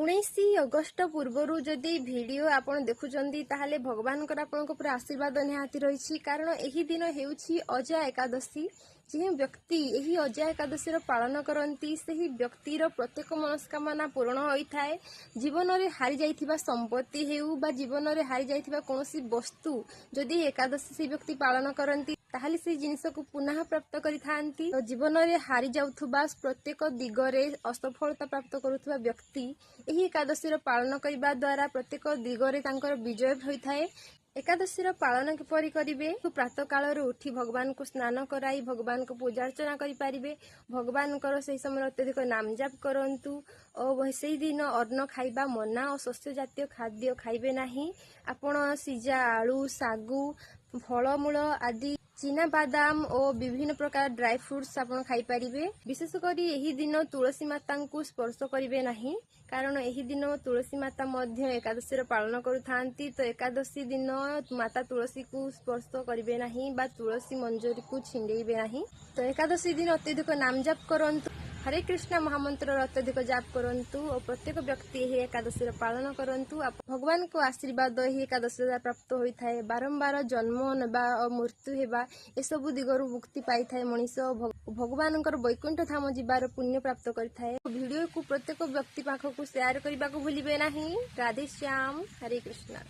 19 अगस्त पूर्वर जदि वीडियो आपण देखुचंदी ताहले भगवानकर आपनको पूरा आशीर्वाद निहाती रही कारण यही दिन हेउछि अजय एकादशी। जे व्यक्ति यही अजय एकादशी पालन करती से ही व्यक्तिर प्रत्येक मनस्कामना पूर्ण होता है। जीवन में हारी जाइथिबा संपत्ति हेउ बा जीवन में हारी जाइथिबा कोनोसी वस्तु जदि एकादशी से व्यक्ति पालन करती ताहले से जिनिस को पुनः प्राप्त करिथांती। तो जीवन में हारी जाउथुबा प्रत्येक दिगरे असफलता प्राप्त करुथुबा व्यक्ति यही एकादशी पालन करने द्वारा प्रत्येक दिगरे तांकर विजय होता है। एकादशी पालन किपरि करिवे तो प्रातः काल उठी भगवान को स्नान कराई भगवान को पूजा अर्चना करें। भगवान से समय अत्यधिक नाम जाप करंतु और से दिन अन्न खाइबा मना और शस्य जातीय खाद्य खाइबे नहीं। आपण सिजा आलू सागु फलमूल आदि चीना बादाम और विभिन्न प्रकार ड्राई फ्रूट्स आपण खाई पारिबे। विशेषकर यही दिन तुलसी माता को स्पर्श करिवे नहीं कारण यही दिन तुलसी माता मध्य एकादशी पालन करुथांती। तो एकादशी दिन माता तुलसी को स्पर्श करिवे नहीं बा तुलसी मंजरी को छिंडेइबे नहीं। तो एकादशी दिन अत्यधिक नाम जाप करंतु हरे कृष्ण महामंत्र अत्यधिक जाप करंतु और प्रत्येक व्यक्ति यही एकादशी पालन करंतु। भगवान को आशीर्वाद यही एकादशी द्वारा प्राप्त होता है। बारंबार जन्म नेबा और मृत्यु हेबा ए सब दिगरु मुक्ति पाई थाए। मनीष भगवान वैकुंठ धाम जीवार पुण्य प्राप्त करिथाए। वीडियो को प्रत्येक व्यक्ति पाखक शेयर करने को भूलिबे नहीं। राधे श्याम हरे कृष्ण।